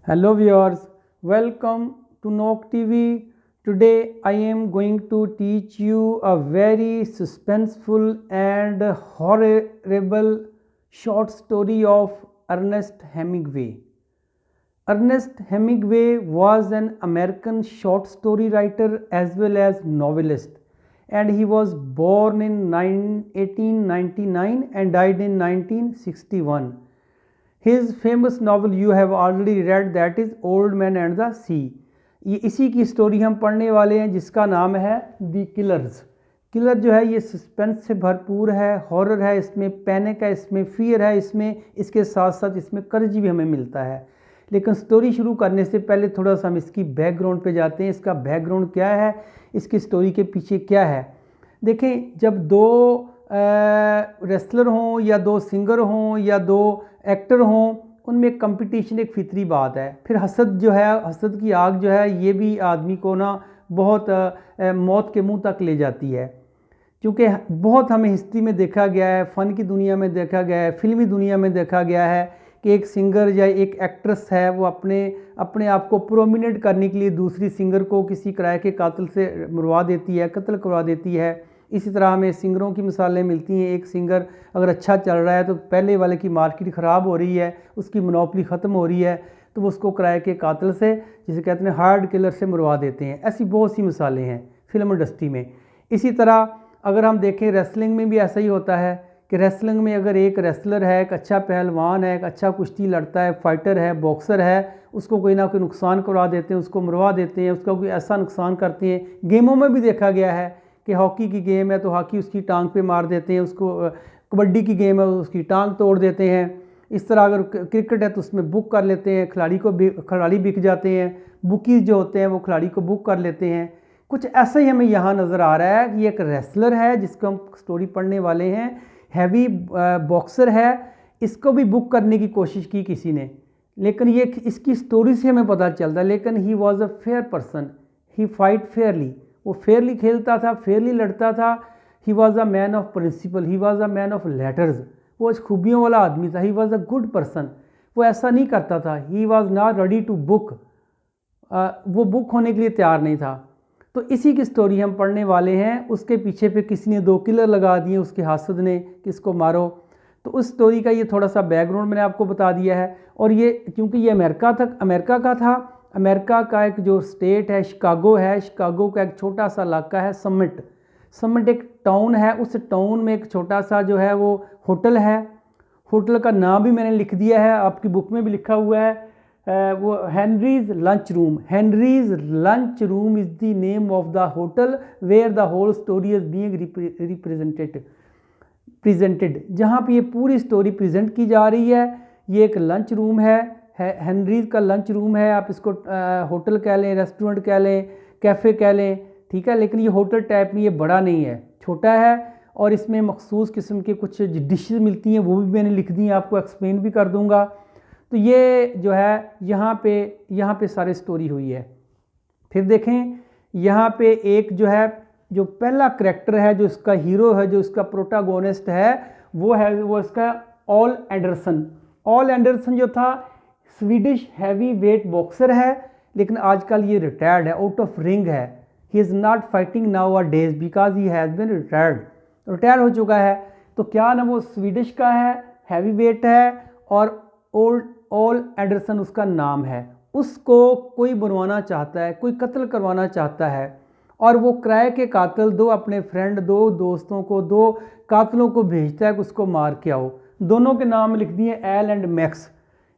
Hello viewers, welcome to Nok TV. Today I am going to teach you a very suspenseful and horrible short story of Ernest Hemingway. Ernest Hemingway was an American short story writer as well as novelist, and he was born in 1899 and died in 1961. His famous novel you have already read, that is old man and the sea. ये इसी की story हम पढ़ने वाले हैं जिसका नाम है द किलर्स। किलर जो है ये सस्पेंस से भरपूर है, हॉरर है, इसमें पैनिक है, इसमें फियर है, इसमें इसके साथ साथ इसमें कर्ज भी हमें मिलता है। लेकिन स्टोरी शुरू करने से पहले थोड़ा सा हम इसकी बैकग्राउंड पे जाते हैं। इसका बैकग्राउंड क्या है, इसकी स्टोरी के पीछे क्या है। देखें, जब दो रेसलर हों या दो सिंगर हों या दो एक्टर हों, उनमें कंपटीशन एक फितरी बात है। फिर हसद जो है, हसद की आग जो है, ये भी आदमी को ना बहुत मौत के मुंह तक ले जाती है। क्योंकि बहुत हमें हिस्ट्री में देखा गया है, फ़न की दुनिया में देखा गया है, फिल्मी दुनिया में देखा गया है कि एक सिंगर या एक एक्ट्रेस है, वो अपने आप को प्रोमिनेंट करने के लिए दूसरी सिंगर को किसी किराए के कातिल से मरवा देती है, कत्ल करवा देती है। इसी तरह हमें सिंगरों की मिसालें मिलती हैं। एक सिंगर अगर अच्छा चल रहा है तो पहले वाले की मार्केट ख़राब हो रही है, उसकी मोनोपोली ख़त्म हो रही है, तो वो उसको किराए के कातिल से, जिसे कहते हैं हार्ड किलर से मरवा देते हैं। ऐसी बहुत सी मिसालें हैं फिल्म इंडस्ट्री में। इसी तरह अगर हम देखें रेसलिंग में भी ऐसा ही होता है कि रेसलिंग में अगर एक रेसलर है, एक अच्छा पहलवान है, एक अच्छा कुश्ती लड़ता है, फाइटर है, बॉक्सर है, उसको कोई ना कोई नुकसान करवा देते हैं, उसको मरवा देते हैं, उसका कोई ऐसा नुकसान करते हैं। गेमों में भी देखा गया है कि हॉकी की गेम है तो हॉकी उसकी टांग पे मार देते हैं, उसको कबड्डी की गेम है उसकी टांग तोड़ देते हैं। इस तरह अगर क्रिकेट है तो उसमें बुक कर लेते हैं, खिलाड़ी बिक जाते हैं, बुकीज जो होते हैं वो खिलाड़ी को बुक कर लेते हैं। कुछ ऐसा ही हमें यहाँ नज़र आ रहा है कि एक रेसलर है जिसको हम स्टोरी पढ़ने वाले हैं, हैवी बॉक्सर है, इसको भी बुक करने की कोशिश की किसी ने, लेकिन ये इसकी स्टोरी से हमें पता चलता है। लेकिन he was a fair person, he fight fairly, वो फेयरली खेलता था, फेयरली लड़ता था। He was a man of principle, he was a man of letters, वो खूबियों वाला आदमी था। He was a good person, वो ऐसा नहीं करता था। He was not ready to book, वो बुक होने के लिए तैयार नहीं था। तो इसी की स्टोरी हम पढ़ने वाले हैं। उसके पीछे पे किसी ने दो किलर लगा दिए, उसके हासद ने कि इसको मारो। तो उस स्टोरी का ये थोड़ा सा बैकग्राउंड मैंने आपको बता दिया है। और ये क्योंकि ये अमेरिका का था, अमेरिका का एक जो स्टेट है शिकागो है, शिकागो का एक छोटा सा इलाका है समिट एक टाउन है। उस टाउन में एक छोटा सा जो है वो होटल है। होटल का नाम भी मैंने लिख दिया है, आपकी बुक में भी लिखा हुआ है। वो Henry's lunch room, Henry's lunch room is the name of the hotel where the whole story is being presented, जहाँ पे ये पूरी स्टोरी प्रेजेंट की जा रही है। ये एक लंच रूम है, हेनरीज का लंच रूम है। आप इसको होटल कह लें, रेस्टोरेंट कह लें, कैफ़े कह लें, ठीक है। लेकिन ये होटल टाइप में ये बड़ा नहीं है, छोटा है। और इसमें मखसूस किस्म के कुछ डिशेज़ मिलती हैं, वो भी मैंने लिख दी हैं, आपको एक्सप्लेन भी कर दूंगा। तो ये जो है यहाँ पे सारी स्टोरी हुई है। फिर देखें, यहाँ पे एक जो है, जो पहला करैक्टर है, जो इसका हीरो है, जो इसका प्रोटागोनिस्ट है, वो इसका ऑल एंडरसन जो था स्वीडिश हैवी वेट बॉक्सर है। लेकिन आजकल ये रिटायर्ड है, आउट ऑफ रिंग है। He is not fighting now a days because he has been retire हो चुका है। तो क्या ना, वो स्वीडिश का है, हैवी वेट है, और ऑल एंडरसन उसका नाम है। उसको कोई बनवाना चाहता है, कोई कत्ल करवाना चाहता है, और वो किराए के कातिल दो अपने फ्रेंड, दो दोस्तों को, दो कातिलों को भेजता है कि उसको मार के आओ। दोनों के नाम लिख दिए, एल एंड मैक्स।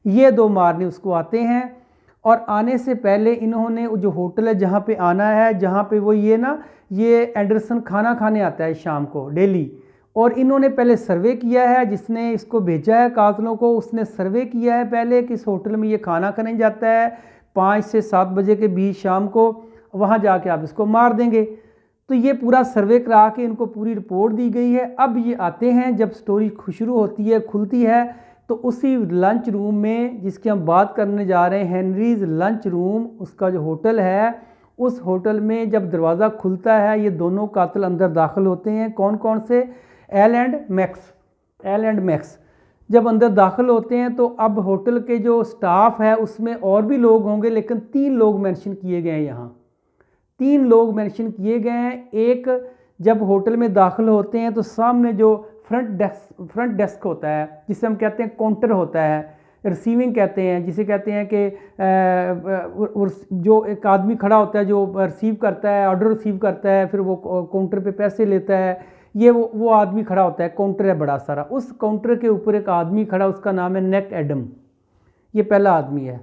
ये दो मारने उसको आते हैं। और आने से पहले इन्होंने जो होटल है जहाँ पे आना है, जहाँ पे वो ये एंडरसन खाना खाने आता है शाम को डेली। और इन्होंने पहले सर्वे किया है, जिसने इसको भेजा है कातिलों को, उसने सर्वे किया है पहले कि इस होटल में ये खाना खाने जाता है 5 से 7 बजे के बीच शाम को, वहाँ जाके आप इसको मार देंगे। तो ये पूरा सर्वे करा के इनको पूरी रिपोर्ट दी गई है। अब ये आते हैं, जब स्टोरी शुरू होती है, खुलती है, तो उसी लंच रूम में जिसकी हम बात करने जा रहे हैं, हेनरीज लंच रूम, उसका जो होटल है, उस होटल में जब दरवाज़ा खुलता है, ये दोनों कातिल अंदर दाखिल होते हैं। कौन कौन से? L and max. जब अंदर दाखिल होते हैं तो अब होटल के जो स्टाफ है उसमें और भी लोग होंगे, लेकिन 3 लोग मेंशन किए गए हैं यहाँ। 3 लोग मेंशन किए गए हैं। एक, जब होटल में दाखिल होते हैं तो सामने जो फ्रंट डेस्क होता है, जिसे हम कहते हैं काउंटर होता है, रिसीविंग कहते हैं, जिसे कहते हैं कि जो एक आदमी खड़ा होता है जो रिसीव करता है, ऑर्डर रिसीव करता है, फिर वो काउंटर पे पैसे लेता है, ये वो आदमी खड़ा होता है। काउंटर है बड़ा सारा, उस काउंटर के ऊपर एक आदमी खड़ा, उसका नाम है नेक एडम। ये पहला आदमी है।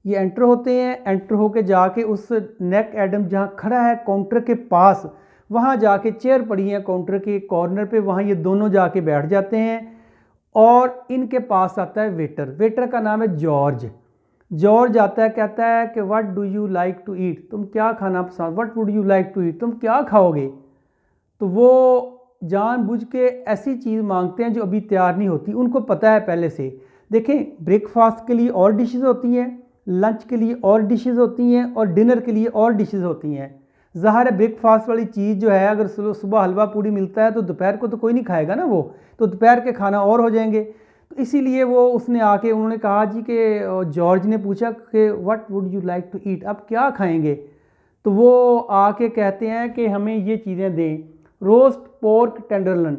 ये एंटर होते हैं, एंटर होके जाके उस नेक एडम जहाँ खड़ा है काउंटर के पास, वहाँ जाके चेयर पड़ी है काउंटर के कॉर्नर पे, वहाँ ये दोनों जाके बैठ जाते हैं और इनके पास आता है वेटर। वेटर का नाम है जॉर्ज। जॉर्ज आता है, कहता है कि what do you like to eat, तुम क्या खाना पसंद, what would you like to eat, तुम क्या खाओगे। तो वो जानबूझ के ऐसी चीज़ मांगते हैं जो अभी तैयार नहीं होती, उनको पता है पहले से। देखें, ब्रेकफास्ट के लिए और डिशेस होती हैं, लंच के लिए और डिशेस होती हैं और डिनर के लिए और डिशेस होती हैं। ज़ाहिर है ब्रेकफास्ट वाली चीज़ जो है, अगर सुबह हलवा पूड़ी मिलता है तो दोपहर को तो कोई नहीं खाएगा ना, वो तो दोपहर के खाना और हो जाएंगे। तो इसीलिए वो उसने आके उन्होंने कहा जी कि जॉर्ज ने पूछा कि what would you like to eat, आप क्या खाएंगे। तो वो आके कहते हैं कि हमें ये चीज़ें दें, रोस्ट पोर्क टेंडरलन।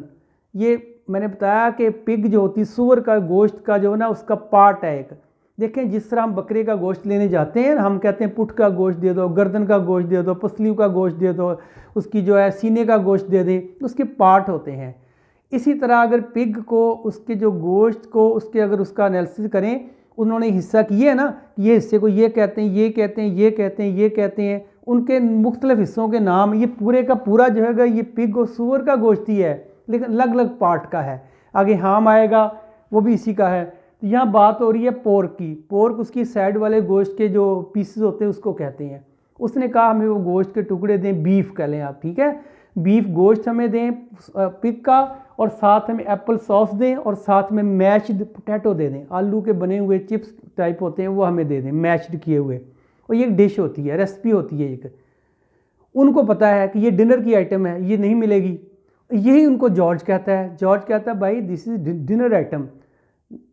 ये मैंने बताया कि पिग जो होती, सूअर का गोश्त का जो ना उसका पार्ट है एक। देखें, जिस तरह हम बकरे का गोश्त लेने जाते हैं, हम कहते हैं पुट का गोश्त दे दो, गर्दन का गोश्त दे दो, पसलियों का गोश्त दे दो, उसकी जो है सीने का गोश्त दे दें, उसके पार्ट होते हैं। इसी तरह अगर पिग को, उसके जो गोश्त को, उसके अगर उसका एनालिसिस करें, उन्होंने हिस्सा किए है ना, ये हिस्से को ये कहते हैं, ये कहते हैं, ये कहते हैं, ये कहते हैं, उनके मुख्तलिफ हिस्सों के नाम, ये पूरे का पूरा जो है ये पिग और सूअर का गोश्त ही है, लेकिन अलग अलग पार्ट का है। आगे हाम आएगा, वो भी इसी का है। तो यहाँ बात हो रही है पोर्क की। पोर्क उसकी साइड वाले गोश्त के जो पीसेस होते हैं उसको कहते हैं। उसने कहा हमें वो गोश्त के टुकड़े दें, बीफ कह लें आप, ठीक है, बीफ गोश्त हमें दें पिग का, और साथ हमें एप्पल सॉस दें, और साथ में मैश्ड पोटैटो दे दें, आलू के बने हुए चिप्स टाइप होते हैं वो हमें दे दें, मैश्ड किए हुए। और ये एक डिश होती है, रेसिपी होती है एक। उनको पता है कि ये डिनर की आइटम है, ये नहीं मिलेगी। यही उनको जॉर्ज कहता है। जॉर्ज कहता है भाई दिस इज़ डिनर आइटम,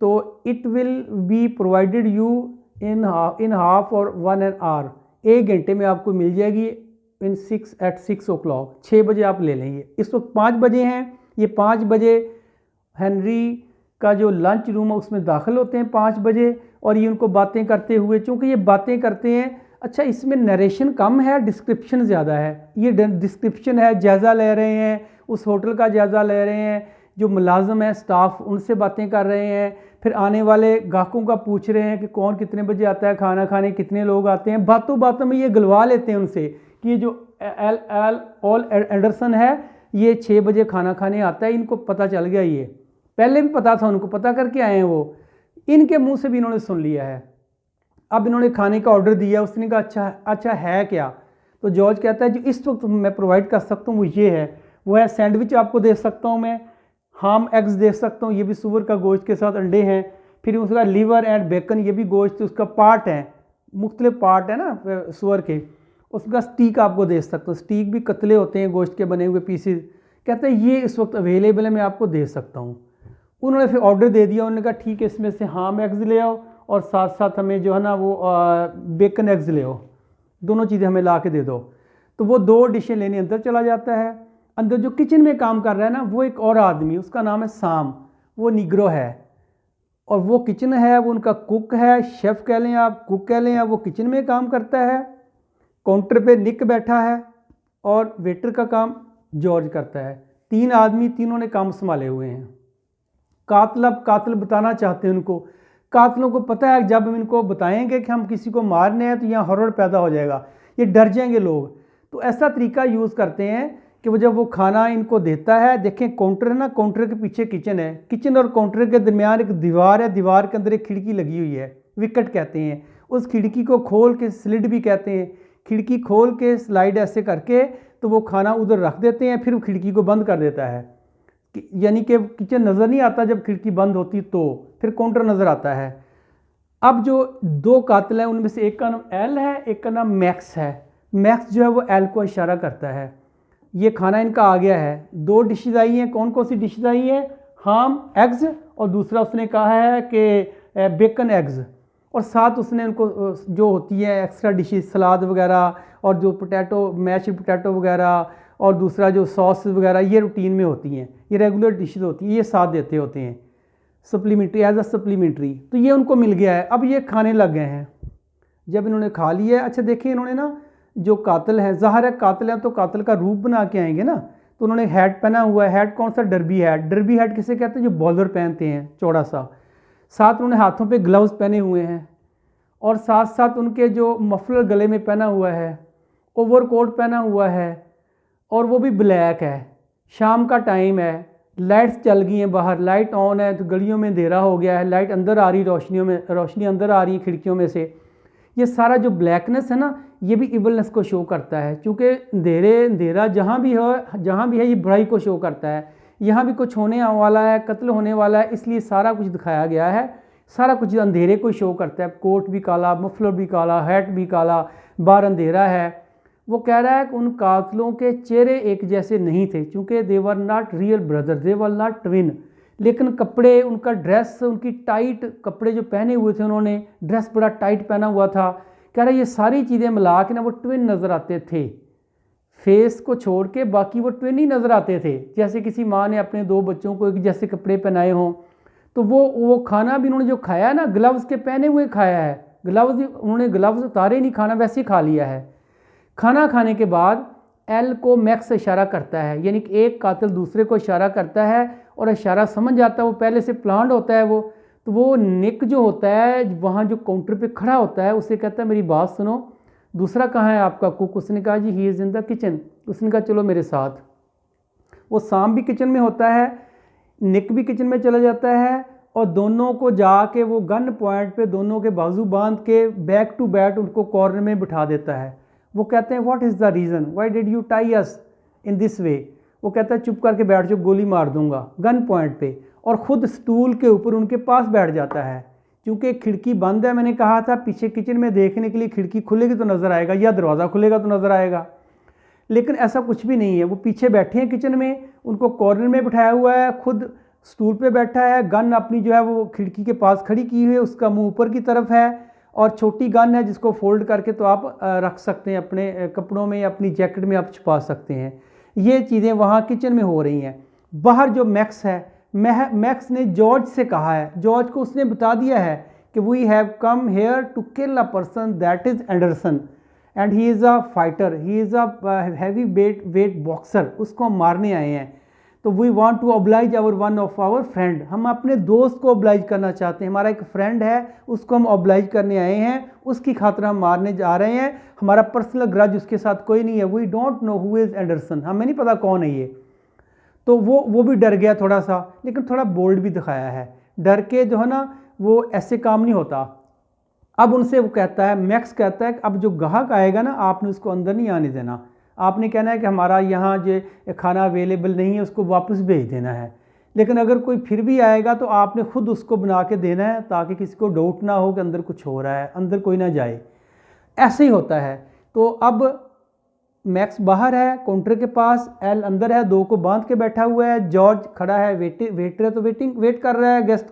तो it will be provided you in half और 1 आवर, 1 घंटे में आपको मिल जाएगी इन 6 o'clock, 6 बजे आप ले लेंगे। इस वक्त 5 बजे हैं, ये 5 बजे हेनरी का जो लंच रूम है उसमें दाखिल होते हैं 5 बजे, और ये उनको बातें करते हुए, चूँकि ये बातें करते हैं, अच्छा इसमें नरेशन कम है, डिस्क्रिप्शन ज़्यादा है। ये डिस्क्रिप्शन है, जायज़ा ले रहे हैं, उस होटल का जायज़ा ले रहे हैं, जो मुलाजम है स्टाफ उनसे बातें कर रहे हैं, फिर आने वाले ग्राहकों का पूछ रहे हैं कि कौन कितने बजे आता है खाना खाने, कितने लोग आते हैं। बातों बातों में ये गलवा लेते हैं उनसे कि ये जो ऑल एंडरसन है ये 6 बजे खाना खाने आता है, इनको पता चल गया, ये पहले भी पता था, उनको पता करके आए हैं वो, इनके मुंह से भी इन्होंने सुन लिया है। अब इन्होंने खाने का ऑर्डर दिया, उसने कहा अच्छा है क्या। तो जॉर्ज कहता है जो इस वक्त मैं प्रोवाइड कर सकता हूँ वो ये है, वो है सैंडविच आपको दे सकता हूँ मैं, हाम एग्स दे सकता हूँ, ये भी सूअर का गोश्त के साथ अंडे हैं, फिर उसका लीवर एंड बेकन, ये भी गोश्त उसका पार्ट है, मुख्तलिफ पार्ट है ना सूअर के, उसका स्टीक आपको दे सकता हूँ, स्टीक भी कतले होते हैं गोश्त के बने हुए पीसेस। कहते हैं ये इस वक्त अवेलेबल है, मैं आपको दे सकता हूँ। उन्होंने फिर ऑर्डर दे दिया, उन्होंने कहा ठीक है इसमें से हाम एग्स ले आओ और साथ साथ हमें जो है ना वो बेकन एग्स ले आओ, दोनों चीज़ें हमें ला के दे दो। तो वो 2 डिशें लेने अंदर चला जाता है। अंदर जो किचन में काम कर रहा है ना वो एक और आदमी, उसका नाम है साम, वो निग्रो है, और वो किचन है, वो उनका कुक है, शेफ़ कह लें आप, कुक कह लें आप, वो किचन में काम करता है। काउंटर पे निक बैठा है और वेटर का काम जॉर्ज करता है। 3 आदमी, तीनों ने काम संभाले हुए हैं। कातिल बताना चाहते हैं उनको, कातिलों को पता है जब हम इनको बताएंगे कि हम किसी को मारने हैं तो यहाँ हॉरर पैदा हो जाएगा, ये डर जाएंगे लोग। तो ऐसा तरीका यूज़ करते हैं कि वो जब वो खाना इनको देता है, देखें काउंटर है ना, काउंटर के पीछे किचन है, किचन और काउंटर के दरमियान एक दीवार है, दीवार के अंदर एक खिड़की लगी हुई है, विकेट कहते हैं। उस खिड़की को खोल के, स्लिड भी कहते हैं, खिड़की खोल के स्लाइड ऐसे करके तो वो खाना उधर रख देते हैं, फिर वो खिड़की को बंद कर देता है, यानी कि किचन नज़र नहीं आता जब खिड़की बंद होती, तो फिर काउंटर नज़र आता है। अब जो 2 कातिल हैं उनमें से एक का नाम एल है, एक का नाम मैक्स है। मैक्स जो है वो एल को इशारा करता है। ये खाना इनका आ गया है, 2 डिशेज आई हैं। कौन कौन सी डिशेज आई हैं? हाम एग्स और दूसरा उसने कहा है कि बेकन एग्स, और साथ उसने उनको जो होती है एक्स्ट्रा डिशेस सलाद वगैरह और जो पोटैटो मैश पोटैटो वगैरह और दूसरा जो सॉस वगैरह ये रूटीन में होती हैं, ये रेगुलर डिशेस होती हैं, ये साथ देते होते हैं सप्लीमेंट्री एज अ सप्लीमेंट्री। तो ये उनको मिल गया है, अब ये खाने लग गए हैं। जब इन्होंने खा लिया है, अच्छा देखिए इन्होंने ना जो कातिल है, ज़ाहिर है कातिल है तो कातिल का रूप बना के आएंगे ना, तो उन्होंने हैट पहना हुआ है। हैट कौन सा? Derby hat. डर्बी हैट किसे कहते हैं? जो बॉलर पहनते हैं चौड़ा सा। साथ उन्होंने हाथों पे ग्लव्स पहने हुए हैं और साथ साथ उनके जो मफलर गले में पहना हुआ है, ओवरकोट पहना हुआ है और वो भी ब्लैक है। शाम का टाइम है, लाइट्स चल गई हैं बाहर, लाइट ऑन है तो गलियों में अंधेरा हो गया है, लाइट अंदर आ रही, रोशनियों में रोशनी अंदर आ रही है खिड़कियों में से। ये सारा जो ब्लैकनेस है ना, ये भी इवलनेस को शो करता है, क्योंकि अंधेरा जहाँ भी है ये बुराई को शो करता है। यहाँ भी कुछ होने वाला है, कत्ल होने वाला है, इसलिए सारा कुछ दिखाया गया है। सारा कुछ अंधेरे को शो करता है। कोट भी काला, मफलर भी काला, हैट भी काला, बाहर अंधेरा है। वो कह रहा है कि उन कातलों के चेहरे एक जैसे नहीं थे, क्योंकि they were not real brother, they were not twin. लेकिन कपड़े, उनका ड्रेस, उनकी टाइट कपड़े जो पहने हुए थे, उन्होंने ड्रेस बड़ा टाइट पहना हुआ था। कह रहा है ये सारी चीज़ें मिला के ना वो ट्विन नज़र आते थे। फेस को छोड़ के बाकी वो ट्विन ही नज़र आते थे, जैसे किसी माँ ने अपने दो बच्चों को एक जैसे कपड़े पहनाए हों। तो वो खाना भी उन्होंने जो खाया है ना, ग्लव्स के पहने हुए खाया है। उन्होंने ग्लव्स उतारे नहीं, खाना वैसे ही खा लिया है। खाना खाने के बाद एल को मैक्स से इशारा करता है, यानी कि एक कातिल दूसरे को इशारा करता है और इशारा समझ जाता है, वो पहले से प्लान्ड होता है वो। तो वो निक जो होता है वहाँ जो काउंटर पे खड़ा होता है, उससे कहता है मेरी बात सुनो, दूसरा कहाँ है आपका कुक? उसने कहा जी he is in the kitchen. उसने कहा चलो मेरे साथ। वो साम भी किचन में होता है, निक भी किचन में चला जाता है और दोनों को जाके वो गन पॉइंट पे दोनों के बाजू बांध के बैक टू बैक उनको कॉर्नर में बिठा देता है। वो कहते हैं what is the reason, why did you tie us in this way? वो कहता है चुप करके बैठ जाओ, गोली मार दूंगा, गन पॉइंट पे। और ख़ुद स्टूल के ऊपर उनके पास बैठ जाता है, क्योंकि खिड़की बंद है। मैंने कहा था पीछे किचन में देखने के लिए खिड़की खुलेगी तो नज़र आएगा या दरवाज़ा खुलेगा तो नज़र आएगा, लेकिन ऐसा कुछ भी नहीं है। वो पीछे बैठे हैं किचन में, उनको कॉर्नर में बिठाया हुआ है, खुद स्टूल पे बैठा है, गन अपनी जो है वो खिड़की के पास खड़ी की हुई है, उसका मुंह ऊपर की तरफ है और छोटी गन है जिसको फोल्ड करके तो आप रख सकते हैं अपने कपड़ों में या अपनी जैकेट में आप छुपा सकते हैं। ये चीज़ें वहाँ किचन में हो रही हैं। बाहर जो मैक्स है, मैक्स ने जॉर्ज से कहा है, जॉर्ज को उसने बता दिया है कि we have come here to kill a person that is Anderson and he is a fighter, he is a heavy weight boxer, उसको हम मारने आए हैं। तो we want to oblige our one of our friend, हम अपने दोस्त को ऑब्लाइज करना चाहते हैं। हमारा एक फ्रेंड है, उसको हम ऑब्लाइज करने आए हैं, उसकी खातिर हम मारने जा रहे हैं। हमारा पर्सनल ग्रज उसके साथ कोई नहीं है। We don't know who is Anderson, हमें नहीं पता कौन है ये। तो वो भी डर गया थोड़ा सा, लेकिन थोड़ा बोल्ड भी दिखाया है। डर के जो है ना वो ऐसे काम नहीं होता। अब उनसे वो कहता है, मैक्स कहता है कि अब जो ग्राहक आएगा ना, आपने उसको अंदर नहीं आने देना, आपने कहना है कि हमारा यहाँ जो खाना अवेलेबल नहीं है, उसको वापस भेज देना है। लेकिन अगर कोई फिर भी आएगा तो आपने ख़ुद उसको बना के देना है, ताकि किसी को डाउट ना हो कि अंदर कुछ हो रहा है, अंदर कोई ना जाए। ऐसे ही होता है। तो अब मैक्स बाहर है काउंटर के पास, एल अंदर है, दो को बांध के बैठा हुआ है, जॉर्ज खड़ा है, वेटर है तो वेट कर रहा है गेस्ट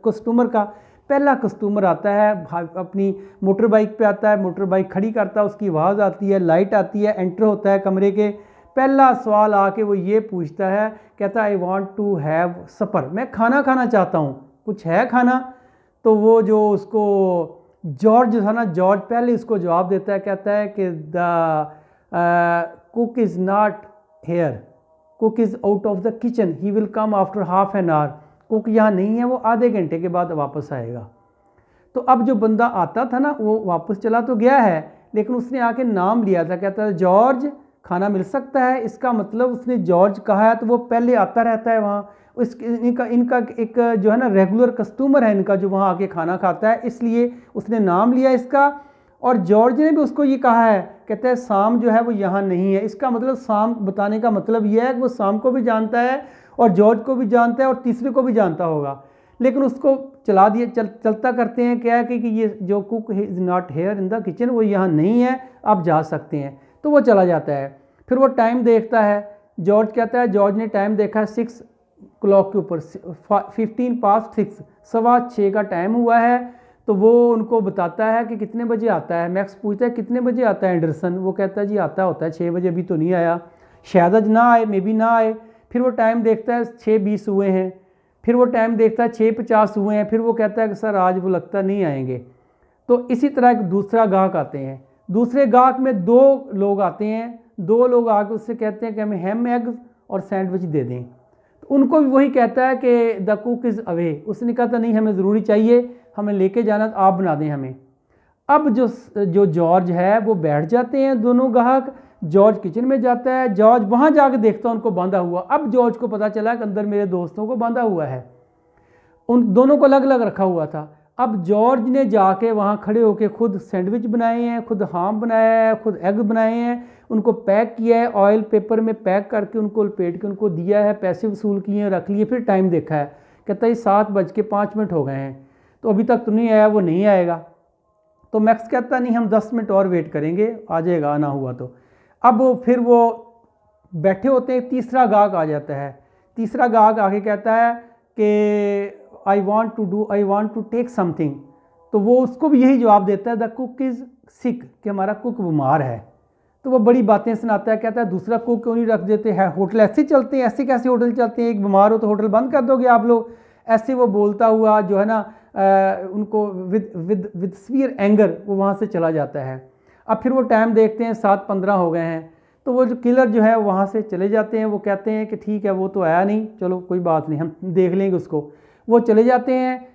कस्टमर का। पहला कस्टमर आता है, अपनी मोटर बाइक पे आता है, मोटर बाइक खड़ी करता है, उसकी आवाज़ आती है, लाइट आती है, एंटर होता है कमरे के। पहला सवाल आके वो ये पूछता है, कहता है आई वांट टू हैव सपर, मैं खाना खाना चाहता हूँ, कुछ है खाना? तो वो जो उसको जॉर्ज था ना, जॉर्ज पहले उसको जवाब देता है, कहता है कि the cook is not here, cook is out of the kitchen, he will come after half an hour, cook यहाँ नहीं है, वो आधे घंटे के बाद वापस आएगा। तो अब जो बंदा आता था ना वो वापस चला तो गया है, लेकिन उसने आके नाम लिया था, कहता है जॉर्ज खाना मिल सकता है। इसका मतलब उसने जॉर्ज कहा है तो वो पहले आता रहता है वहाँ। इनका एक जो है ना रेगुलर कस्टमर है इनका, जो वहाँ आके खाना खाता है, इसलिए उसने नाम लिया इसका। और जॉर्ज ने भी उसको ये कहा है, कहता है साम जो है वो यहाँ नहीं है। इसका मतलब साम बताने का मतलब यह है कि वो साम को भी जानता है और जॉर्ज को भी जानता है और तीसरे को भी जानता होगा, लेकिन उसको चला दिया चलता करते हैं क्या है कि ये जो cook is not here in the kitchen, वो यहाँ नहीं है, आप जा सकते हैं। तो वो चला जाता है। फिर वो टाइम देखता है, जॉर्ज कहता है, जॉर्ज ने टाइम देखा 6 क्लॉक के ऊपर 15 past 6, 6:15 का टाइम हुआ है। तो वो उनको बताता है कि कितने बजे आता है। मैक्स पूछता है कितने बजे आता है एंडरसन। वो कहता है जी आता होता है 6 बजे, अभी तो नहीं आया, शायद आज ना आए, मे बी ना आए। फिर वो टाइम देखता है 6:20 हुए हैं, फिर वो टाइम देखता है 6:50 हुए हैं, फिर वो कहता है कि सर आज वो लगता नहीं आएंगे। तो इसी तरह एक दूसरा गाहक आते हैं, दूसरे गाहक में 2 लोग आते हैं, 2 लोग आके उससे कहते हैं कि हमें हैम एग्स और सैंडविच दे दें। तो उनको भी वही कहता है कि द कुक इज़ अवे। उसने कहा था नहीं हमें ज़रूरी चाहिए, हमें लेके जाना, तो आप बना दें हमें। अब जो जॉर्ज है वो बैठ जाते हैं दोनों ग्राहक। जॉर्ज किचन में जाता है, जॉर्ज वहाँ जाके देखता है उनको बांधा हुआ। अब जॉर्ज को पता चला कि अंदर मेरे दोस्तों को बांधा हुआ है, उन दोनों को अलग अलग रखा हुआ था। अब जॉर्ज ने जाके वहाँ खड़े होके खुद सैंडविच बनाए हैं, खुद हाम बनाया है, खुद एग बनाए हैं, उनको पैक किया है, ऑयल पेपर में पैक करके उनको लपेट के उनको दिया है, पैसे वसूल किए हैं, रख लिए। फिर टाइम देखा है, कहता है 7:05 हो गए हैं, तो अभी तक तो नहीं आया, वो नहीं आएगा। तो मैक्स कहता नहीं हम 10 मिनट और वेट करेंगे, आ जाएगा आना हुआ तो। अब फिर वो बैठे होते हैं, तीसरा गाहक आ जाता है। तीसरा गाहक आके कहता है कि I want to take something. तो वो उसको भी यही जवाब देता है द कुक इज़ सिक, कि हमारा कुक बीमार है। तो वो बड़ी बातें सुनाता है, कहता है दूसरा कुक क्यों नहीं रख देते हैं, होटल ऐसे चलते हैं, ऐसे कैसे होटल चलते हैं, एक बीमार हो तो होटल बंद कर दोगे आप लोग। ऐसे वो बोलता हुआ जो है ना उनको विद सीवियर एंगर वो वहाँ से चला जाता है। अब फिर वो टाइम देखते हैं 7:15 हो गए हैं। तो वो जो किलर जो है वहाँ से चले जाते हैं। वो कहते हैं कि ठीक है वो तो आया नहीं, चलो कोई बात नहीं हम देख लेंगे उसको। वो चले जाते हैं।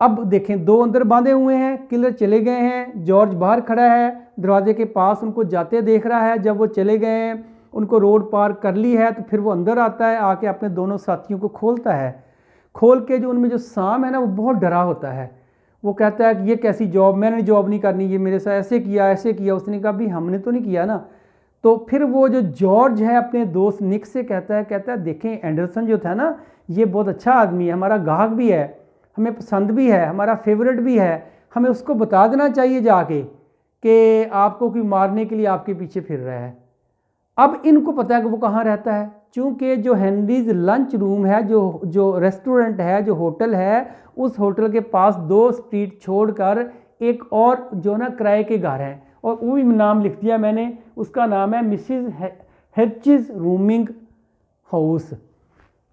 अब देखें 2 अंदर बांधे हुए हैं, किलर चले गए हैं, जॉर्ज बाहर खड़ा है दरवाजे के पास, उनको जाते देख रहा है। जब वो चले गए हैं, उनको रोड पार कर ली है, तो फिर वो अंदर आता है, आके अपने दोनों साथियों को खोलता है। खोल के जो उनमें जो साम है ना वो बहुत डरा होता है। वो कहता है कि ये कैसी जॉब, मैंने जॉब नहीं करनी, ये मेरे साथ ऐसे किया ऐसे किया। उसने कहा भी हमने तो नहीं किया ना। तो फिर वो जो जॉर्ज है अपने दोस्त निक से कहता है देखें एंडरसन जो था ना ये बहुत अच्छा आदमी है, हमारा गाहक भी है, हमें पसंद भी है, हमारा फेवरेट भी है, हमें उसको बता देना चाहिए जाके कि आपको कोई मारने के लिए आपके पीछे फिर रहा है। अब इनको पता है कि वो कहाँ रहता है, चूँकि जो हेनरीज लंच रूम है, जो रेस्टोरेंट है, जो होटल है, उस होटल के पास 2 स्ट्रीट छोड़कर एक और जो ना किराए के घर हैं, और वो भी नाम लिख दिया मैंने, उसका नाम है Mrs Hurchis rooming house.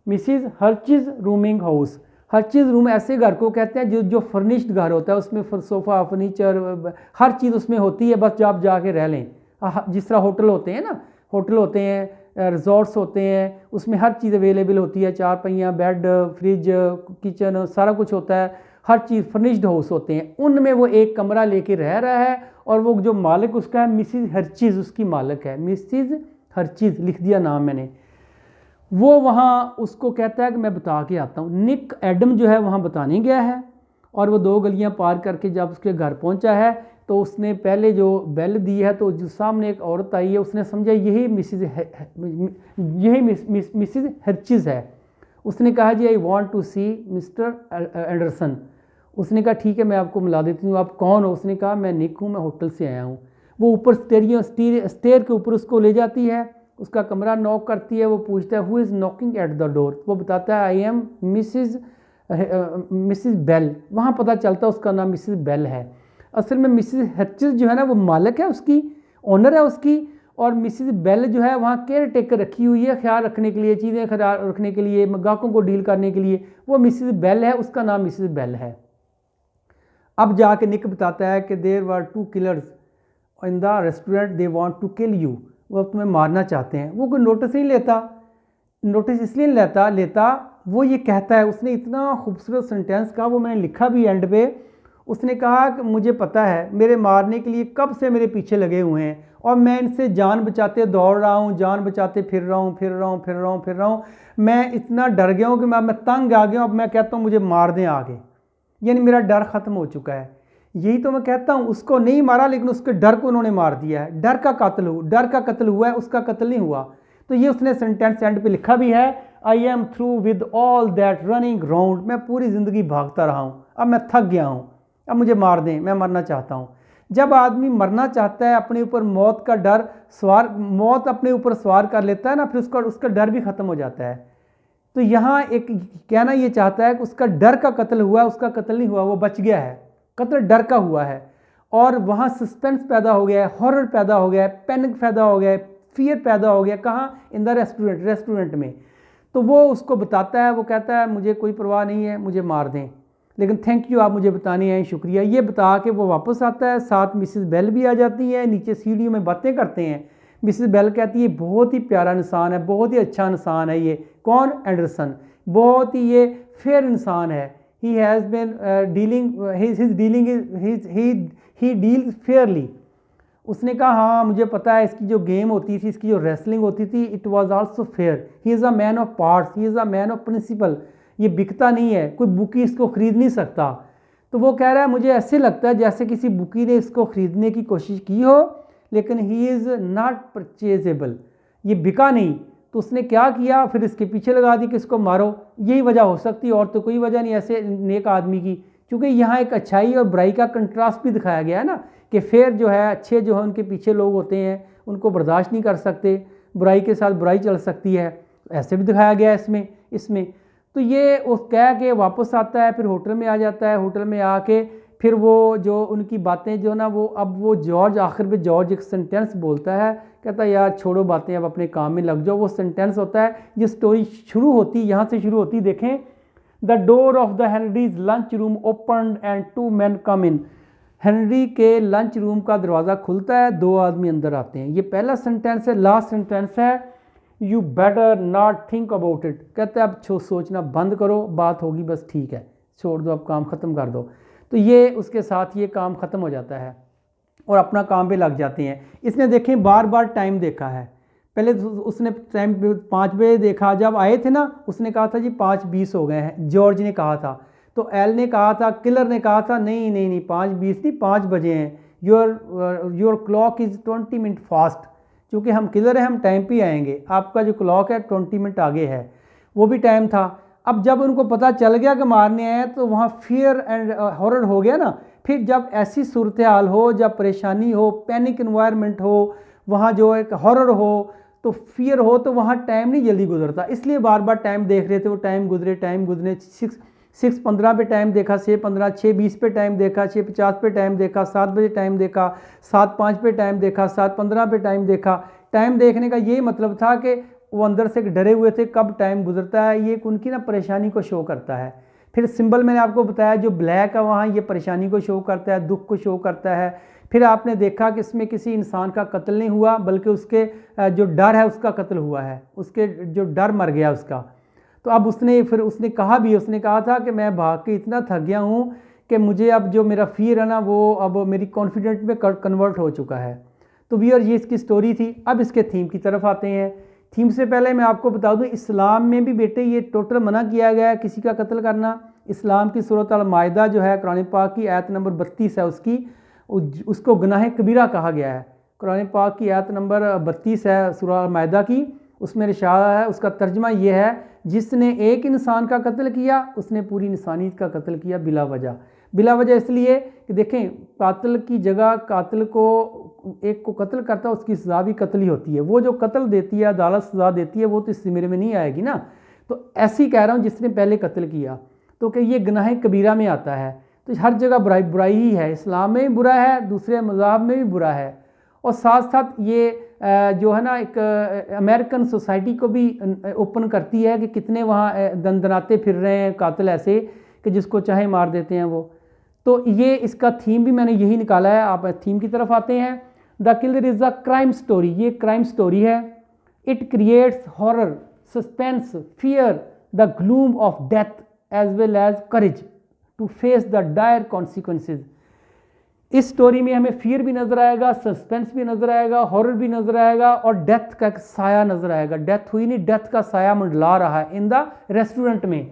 Mrs Hurchis rooming house. Hurchis room ऐसे घर को कहते हैं जो फर्निश्ड घर होता है, उसमें सोफ़ा फर्नीचर हर चीज़ उसमें होती है, बस आप जाके रह लें। जिस तरह होटल होते हैं ना, होटल होते हैं, रिजॉर्ट्स होते हैं, उसमें हर चीज़ अवेलेबल होती है, 4 पहिया, बेड, फ्रिज, किचन, सारा कुछ होता है, हर चीज़ फर्निश्ड हाउस होते हैं। उनमें वो एक कमरा लेके रह रहा है, और वो जो मालिक उसका है मिसिज हर्चिज उसकी मालिक है, मिसिज हर्चिज लिख दिया नाम मैंने। वो वहाँ उसको कहता है कि मैं बता के आता हूँ। निक एडम जो है वहाँ बताने गया है, और वो 2 गलियाँ पार करके जब उसके घर पहुँचा है तो उसने पहले जो बेल दी है, तो जो सामने एक औरत आई है, उसने समझा यही मिसिज हर्चिज है। उसने कहा जी I want to see Mr Anderson. उसने कहा ठीक है मैं आपको मिला देती हूँ, आप कौन हो। उसने कहा मैं निक हूँ, मैं होटल से आया हूँ। वो ऊपर स्टेयर के ऊपर उसको ले जाती है, उसका कमरा नॉक करती है। वो पूछता है who is knocking at the door. वो बताता है आई एम मिसिज बेल। वहाँ पता चलता है उसका नाम मिसिज बेल है। असल में मिसिज हर्चिज जो है ना वो मालिक है उसकी, ओनर है उसकी, और मिसिज बेल जो है वहाँ केयर टेकर रखी हुई है, ख्याल रखने के लिए, चीज़ें ख्याल रखने के लिए, ग्राहकों को डील करने के लिए। वो मिसिज बेल है, उसका नाम मिसिज बेल है। अब जाके निक बताता है कि there were 2 killers in the restaurant, they want to kill you. वो तुम्हें मारना चाहते हैं। वो कोई नोटिस नहीं लेता, नोटिस इसलिए लेता वो ये कहता है, उसने इतना खूबसूरत सेंटेंस कहा, वो मैंने लिखा भी एंड पे। उसने कहा कि मुझे पता है मेरे मारने के लिए कब से मेरे पीछे लगे हुए हैं, और मैं इनसे जान बचाते दौड़ रहा हूँ, जान बचाते फिर रहा हूँ। मैं इतना डर गया हूँ कि मैं तंग आ गया हूँ। अब मैं कहता हूँ मुझे मार दें आगे, यानी मेरा डर ख़त्म हो चुका है। यही तो मैं कहता हूँ, उसको नहीं मारा लेकिन उसके डर को उन्होंने मार दिया है। डर का कत्ल हुआ है, उसका कत्ल नहीं हुआ। तो ये उसने सेंटेंस एंड पे लिखा भी है, I am through with all that running round. मैं पूरी ज़िंदगी भागता रहा हूँ, अब मैं थक गया हूँ, अब मुझे मार दें, मैं मरना चाहता हूँ। जब आदमी मरना चाहता है, अपने ऊपर मौत का डर मौत अपने ऊपर सवार कर लेता है ना, फिर उसका डर भी ख़त्म हो जाता है। तो यहाँ एक कहना ये चाहता है कि उसका डर का कत्ल हुआ है, उसका कत्ल नहीं हुआ, वो बच गया है, कत्ल डर का हुआ है। और वहाँ सस्पेंस पैदा हो गया है, हॉरर पैदा हो गया है, पैनिक पैदा हो गया है, फियर पैदा हो गया। कहाँ? इन द रेस्टोरेंट में। तो वो उसको बताता है, वो कहता है मुझे कोई परवाह नहीं है, मुझे मार दें, लेकिन थैंक यू, आप मुझे बताने आए, शुक्रिया। ये बता के वो वापस आता है, साथ मिसेस बेल भी आ जाती है, नीचे सीढ़ियों में बातें करते हैं। मिसेस बेल कहती है बहुत ही प्यारा इंसान है, बहुत ही अच्छा इंसान है ये। कौन? एंडरसन। बहुत ही ये फेयर इंसान है। He has been he deals Fairlie. उसने कहा हाँ मुझे पता है, इसकी जो गेम होती थी, इसकी जो रेसलिंग होती थी, it was also fair. He is a man of parts, he is a man of principle. ये बिकता नहीं है, कोई बुकी इसको ख़रीद नहीं सकता। तो वो कह रहा है मुझे ऐसे लगता है जैसे किसी बुकी ने इसको ख़रीदने की कोशिश की हो, लेकिन ही इज़ नॉट परचेजेबल, ये बिका नहीं। तो उसने क्या किया, फिर इसके पीछे लगा दी कि इसको मारो। यही वजह हो सकती है, और तो कोई वजह नहीं ऐसे नेक आदमी की। क्योंकि यहाँ एक अच्छाई और बुराई का कंट्रास्ट भी दिखाया गया है ना, कि फेयर जो है, अच्छे जो है, उनके पीछे लोग होते हैं, उनको बर्दाश्त नहीं कर सकते, बुराई के साथ बुराई चल सकती है, ऐसे भी दिखाया गया है इसमें। तो ये उस कह के वापस आता है, फिर होटल में आ जाता है। होटल में आके फिर वो जो उनकी बातें जो ना, वो अब वो जॉर्ज आखिर में जॉर्ज एक सेंटेंस बोलता है, कहता है यार छोड़ो बातें, अब अपने काम में लग जाओ। वो सेंटेंस होता है, ये स्टोरी शुरू होती, यहाँ से शुरू होती, देखें। The door of the Henrys lunch room open and 2 men come in. Henry के लंच रूम का दरवाज़ा खुलता है, 2 आदमी अंदर आते हैं। ये पहला सेंटेंस है। लास्ट सेंटेंस है you better not think about it. कहते हैं अब सोचना बंद करो, बात होगी बस, ठीक है, छोड़ दो, अब काम ख़त्म कर दो। तो ये उसके साथ ये काम ख़त्म हो जाता है और अपना काम पे लग जाते हैं। इसने देखें बार बार टाइम देखा है। पहले उसने टाइम 5 बजे देखा, जब आए थे ना उसने कहा था जी 5:20 हो गए हैं, जॉर्ज ने कहा था। तो एल ने कहा था, किलर ने कहा था नहीं नहीं नहीं 5:20 नहीं, 5 बजे हैं। Your clock is 20 minute fast. चूँकि हम किलर हैं, हम टाइम पे आएंगे, आपका जो क्लॉक है 20 मिनट आगे है। वो भी टाइम था। अब जब उनको पता चल गया कि मारने आए, तो वहाँ फियर एंड हॉरर हो गया ना। फिर जब ऐसी सूरत हाल हो, जब परेशानी हो, पैनिक इन्वायरमेंट हो, वहाँ जो एक हॉरर हो, तो फियर हो, तो वहाँ टाइम नहीं जल्दी गुजरता। इसलिए बार बार टाइम देख रहे थे। वो टाइम गुजरे 6:15 पे टाइम देखा, 6:15, 6:20 पे टाइम देखा, 6:50 पे टाइम देखा, 7 बजे टाइम देखा, 7:05 पे टाइम देखा, 7:15 पे टाइम देखा। टाइम देखने का ये मतलब था कि वो अंदर से डरे हुए थे कब टाइम गुजरता है। ये उनकी ना परेशानी को शो करता है। फिर सिंबल मैंने आपको बताया जो ब्लैक है, वहाँ ये परेशानी को शो करता है, दुख को शो करता है। फिर आपने देखा कि इसमें किसी इंसान का कत्ल नहीं हुआ, बल्कि उसके जो डर है उसका कत्ल हुआ है, उसके जो डर मर गया उसका। तो अब उसने कहा था कि मैं भाग के इतना थक गया हूँ कि मुझे अब जो मेरा फियर है ना, वो अब मेरी कॉन्फिडेंट में कन्वर्ट हो चुका है। तो व्यूअर ये इसकी स्टोरी थी। अब इसके थीम की तरफ आते हैं। थीम से पहले मैं आपको बता दूं, इस्लाम में भी बेटे ये टोटल मना किया गया है किसी का कत्ल करना। इस्लाम की सूरत अल-माइदा जो है, कुरान पाक की आयत नंबर 32 है उसको गुनाह कबीरा कहा गया है। कुरान पाक की आयत नंबर 32 है सूरह अल-माइदा की, उसमें इरशाद है, उसका तर्जमा ये है, जिसने एक इंसान का कत्ल किया उसने पूरी इंसानियत का कत्ल किया बिला वजह। बिला वजह इसलिए कि देखें, कातिल की जगह कातिल को, एक को कत्ल करता है उसकी सज़ा भी कत्ल ही होती है। वो जो कत्ल देती है, अदालत सज़ा देती है, वो तो इस ज़िम्मे में नहीं आएगी ना। तो ऐसे ही कह रहा हूँ जिसने पहले कत्ल किया, तो कि ये गुनाह कबीरा में आता है। तो हर जगह बुराई ही है। इस्लाम में भी बुरा है, दूसरे मज़हब में भी बुरा है। और साथ साथ ये जो है ना, एक अमेरिकन सोसाइटी को भी ओपन करती है कि कितने वहाँ दंदनाते फिर रहे हैं कातिल ऐसे कि जिसको चाहे मार देते हैं वो। तो ये इसका थीम भी मैंने यही निकाला है। आप थीम की तरफ आते हैं। The killer is a crime story. ये क्राइम स्टोरी है। It creates horror, suspense, fear, the gloom of death as well as courage to face the dire consequences. इस स्टोरी में हमें फियर भी नज़र आएगा, सस्पेंस भी नज़र आएगा, हॉरर भी नज़र आएगा, और डेथ का एक साया नज़र आएगा। डेथ हुई नहीं, डेथ का साया मंडला रहा है इन द रेस्टोरेंट में।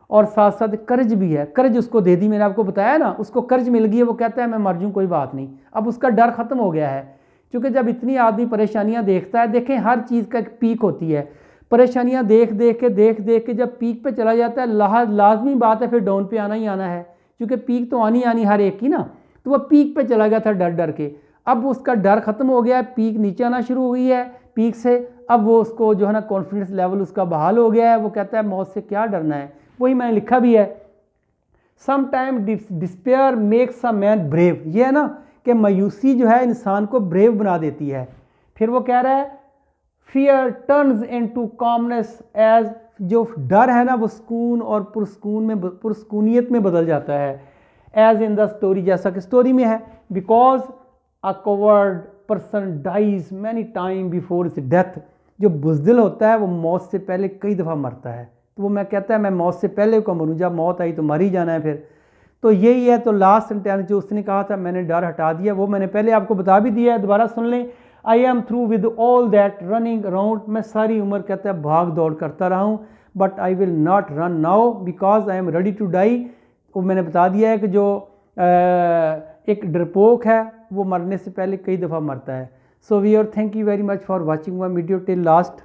और साथ साथ कर्ज भी है। कर्ज उसको दे दी, मैंने आपको बताया ना, उसको कर्ज मिल गई है। वो कहता है मैं मर जाऊँ कोई बात नहीं। अब उसका डर ख़त्म हो गया है, क्योंकि जब इतनी आदमी परेशानियाँ देखता है, देखें हर चीज़ का एक पीक होती है। परेशानियाँ देख देख के जब पीक पे चला जाता है, लाजमी बात है फिर डाउन पे आना ही आना है, क्योंकि पीक तो आनी हर एक की ना। तो वह पीक पे चला गया था डर डर के। अब उसका डर ख़त्म हो गया है, पीक नीचे आना शुरू हुई है, पीक से अब वो उसको जो है ना कॉन्फिडेंस लेवल उसका बहाल हो गया है, वो कहता है मौत से क्या डरना है। वही मैंने लिखा भी है, some time despair makes a man brave. ये है ना कि मायूसी जो है इंसान को ब्रेव बना देती है। फिर वो कह रहा है फियर टर्न्स इनटू कॉमनेस एज, जो डर है ना वो सुकून और पुरस्कूनियत में बदल जाता है। एज इन द स्टोरी, जैसा कि स्टोरी में है, because a coward person dies many time before its death. जो बुज़दिल होता है वो मौत से पहले कई दफ़ा मरता है। तो वो मैं कहता है मैं मौत से पहले को मरूँ, जब मौत आई तो मर ही जाना है फिर। तो यही है। तो लास्ट सेंटेंस जो उसने कहा था मैंने डर हटा दिया, वो मैंने पहले आपको बता भी दिया है, दोबारा सुन लें। I am through with all that running around, मैं सारी उम्र कहता है भाग दौड़ करता रहा हूँ, but I will not run now because I am ready to die. वो मैंने बता दिया है कि जो एक डरपोक है वो मरने से पहले कई दफ़ा मरता है। So we are thank you very much for watching my video till last.